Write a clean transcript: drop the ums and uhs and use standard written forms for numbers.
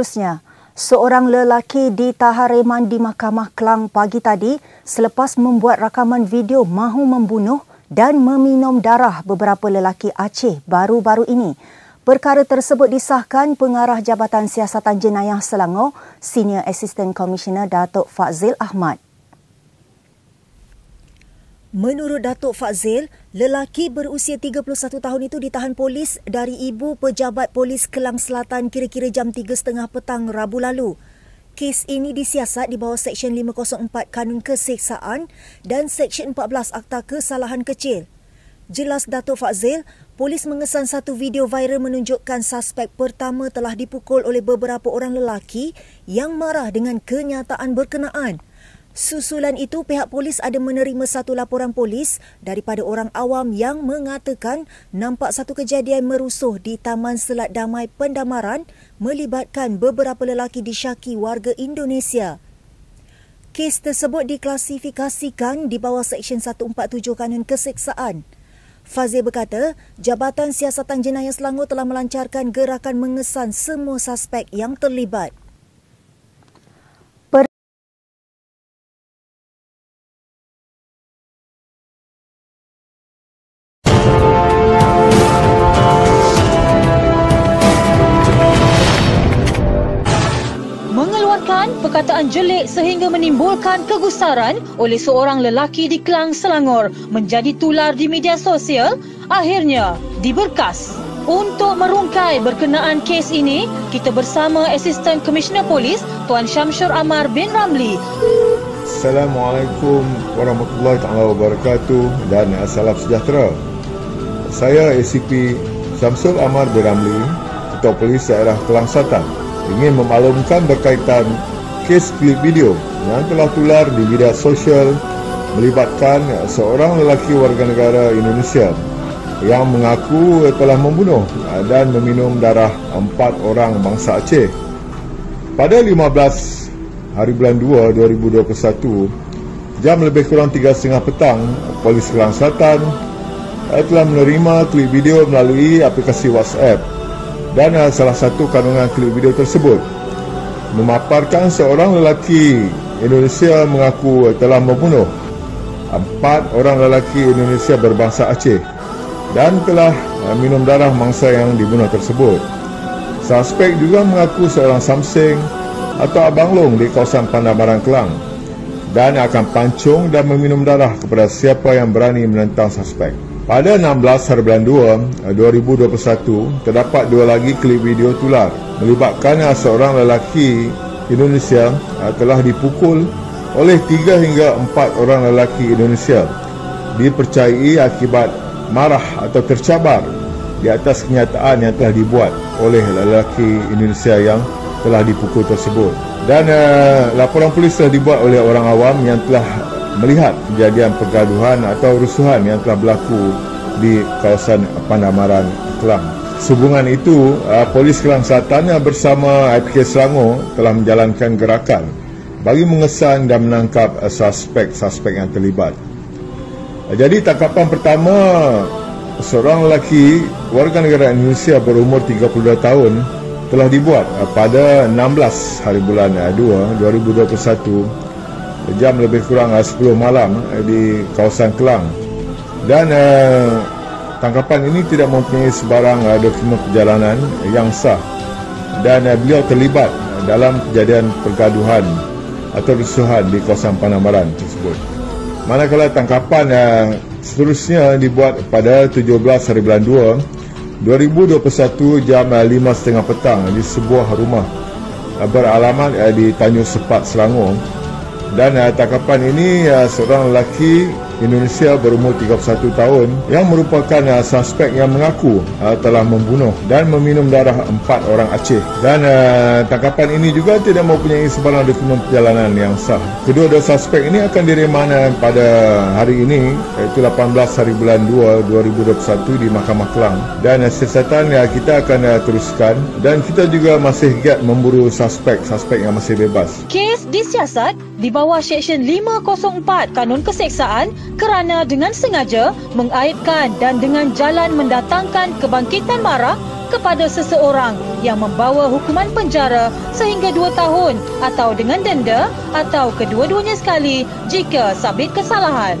Seterusnya, seorang lelaki ditahan reman di Mahkamah Kelang pagi tadi selepas membuat rakaman video mahu membunuh dan meminum darah beberapa lelaki Aceh baru-baru ini. Perkara tersebut disahkan Pengarah Jabatan Siasatan Jenayah Selangor, Senior Assistant Commissioner Datuk Fazil Ahmad. Menurut Datuk Fazil, lelaki berusia 31 tahun itu ditahan polis dari ibu pejabat polis Kelang Selatan kira-kira jam 3.30 petang Rabu lalu. Kes ini disiasat di bawah Seksyen 504 Kanun Keseksaan dan Seksyen 14 Akta Kesalahan Kecil. Jelas Datuk Fazil, polis mengesan satu video viral menunjukkan suspek pertama telah dipukul oleh beberapa orang lelaki yang marah dengan kenyataan berkenaan. Susulan itu, pihak polis ada menerima satu laporan polis daripada orang awam yang mengatakan nampak satu kejadian merusuh di Taman Selat Damai Pendamaran melibatkan beberapa lelaki disyaki warga Indonesia. Kes tersebut diklasifikasikan di bawah Seksyen 147 Kanun Keseksaan. Fazil berkata, Jabatan Siasatan Jenayah Selangor telah melancarkan gerakan mengesan semua suspek yang terlibat. Mengeluarkan perkataan jelek sehingga menimbulkan kegusaran oleh seorang lelaki di Kelang, Selangor menjadi tular di media sosial, akhirnya diberkas. Untuk merungkai berkenaan kes ini, kita bersama Asisten Komisioner Polis Tuan Syamsul Amar bin Ramli. Assalamualaikum warahmatullahi wabarakatuh dan salam sejahtera. Saya ACP Syamsul Amar bin Ramli, Ketua Polis Daerah Kelang Selatan, ingin memaklumkan berkaitan kes klip video yang telah tular di media sosial melibatkan seorang lelaki warga negara Indonesia yang mengaku telah membunuh dan meminum darah 4 orang bangsa Aceh. Pada 15 hari bulan 2 2021, jam lebih kurang 3.30 petang, Polis Kelang Selatan telah menerima klip video melalui aplikasi WhatsApp. Dan salah satu kandungan klip video tersebut memaparkan seorang lelaki Indonesia mengaku telah membunuh 4 orang lelaki Indonesia berbangsa Aceh dan telah minum darah mangsa yang dibunuh tersebut. Suspek juga mengaku seorang samseng atau abang long di kawasan Pandamaran Kelang dan akan pancung dan meminum darah kepada siapa yang berani menentang suspek. Pada 16 hari bulan 2 2021, terdapat 2 lagi klip video tular melibatkan seorang lelaki Indonesia telah dipukul oleh 3 hingga 4 orang lelaki Indonesia dipercayai akibat marah atau tercabar di atas kenyataan yang telah dibuat oleh lelaki Indonesia yang telah dipukul tersebut. Dan laporan polis telah dibuat oleh orang awam yang telah melihat kejadian pergaduhan atau rusuhan yang telah berlaku di kawasan Pandamaran Kelang. Sehubungan itu, Polis Kelang Selatan bersama IPK Selangor telah menjalankan gerakan bagi mengesan dan menangkap suspek-suspek yang terlibat. Jadi tangkapan pertama, seorang lelaki warga negara Indonesia berumur 32 tahun telah dibuat pada 16 hari bulan 2 2021, jam lebih kurang 10 malam di kawasan Kelang. Dan tangkapan ini tidak mempunyai sebarang dokumen perjalanan yang sah dan beliau terlibat dalam kejadian pergaduhan atau rusuhan di kawasan Pandamaran tersebut. Manakala tangkapan seterusnya dibuat pada 17 hari bulan 2 2021 jam 5.30 petang di sebuah rumah beralamat di Tanjung Sepat, Selangor. Dan tangkapan ini seorang lelaki Indonesia berumur 31 tahun yang merupakan suspek yang mengaku telah membunuh dan meminum darah 4 orang Aceh. Dan tangkapan ini juga tidak mempunyai sebarang dokumen perjalanan yang sah. Kedua-dua suspek ini akan direman pada hari ini, iaitu 18 hari bulan 2 2021 di Mahkamah Kelang. Dan siasatan kita akan teruskan dan kita juga masih giat memburu suspek-suspek yang masih bebas. Kes disiasat di bawah Seksyen 504 Kanun Keseksaan kerana dengan sengaja mengaitkan dan dengan jalan mendatangkan kebangkitan marah kepada seseorang yang membawa hukuman penjara sehingga 2 tahun atau dengan denda atau kedua-duanya sekali jika sabit kesalahan.